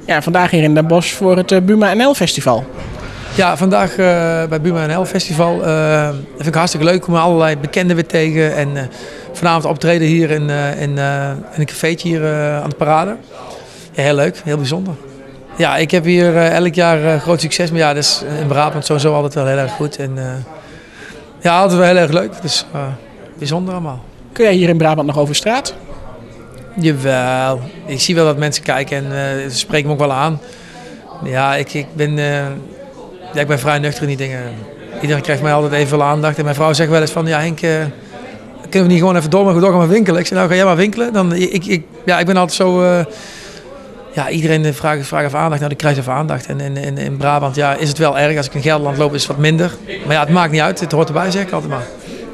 Ja, vandaag hier in Den Bosch voor het Buma NL Festival. Ja, vandaag bij Buma NL Festival. Dat vind ik hartstikke leuk. Komen allerlei bekenden weer tegen. En vanavond optreden hier in een cafeetje hier aan de parade. Ja, heel leuk, heel bijzonder. Ja, ik heb hier elk jaar groot succes. Maar ja, dat is in Brabant sowieso altijd wel heel erg goed. En ja, altijd wel heel erg leuk. Dus bijzonder allemaal. Kun jij hier in Brabant nog over straat? Jawel. Ik zie wel dat mensen kijken en ze spreken me ook wel aan. Ja, ik ben vrij nuchter in die dingen. Iedereen krijgt mij altijd even veel aandacht. En mijn vrouw zegt wel eens van, ja Henk, kunnen we niet gewoon even door gaan winkelen? Ik zeg, nou ga jij maar winkelen. Dan, ik ben altijd zo... ja, iedereen vraagt even aandacht. Nou, die krijgt even aandacht. En in Brabant ja, is het wel erg. Als ik in Gelderland loop is het wat minder. Maar ja, het maakt niet uit. Het hoort erbij, zeg ik altijd maar.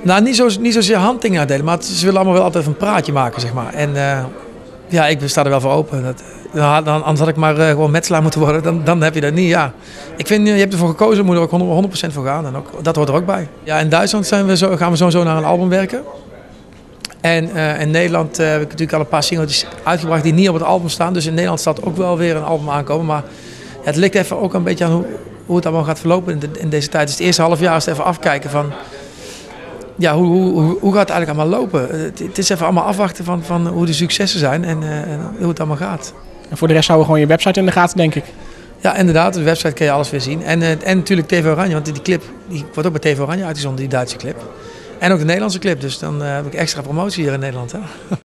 Nou, niet zozeer handdingen uitdelen. Maar ze willen allemaal wel altijd een praatje maken, zeg maar. En ja, ik sta er wel voor open. Anders had ik maar gewoon metselaar moeten worden. Dan heb je dat niet, ja. Ik vind, je hebt ervoor gekozen, moet er ook 100% voor gaan. En ook, dat hoort er ook bij. Ja, in Duitsland gaan we sowieso naar een album werken. En in Nederland heb ik natuurlijk al een paar singles uitgebracht die niet op het album staan. Dus in Nederland staat ook wel weer een album aankomen. Maar het ligt even ook een beetje aan hoe het allemaal gaat verlopen in deze tijd. Dus het eerste half jaar is het even afkijken van... Ja, hoe gaat het eigenlijk allemaal lopen? Het is even allemaal afwachten van hoe de successen zijn en hoe het allemaal gaat. En voor de rest houden we gewoon je website in de gaten, denk ik. Ja, inderdaad. Op de website kun je alles weer zien. En natuurlijk TV Oranje, want die clip die wordt ook bij TV Oranje uitgezonden, die Duitse clip. En ook de Nederlandse clip, dus dan heb ik extra promotie hier in Nederland. Hè?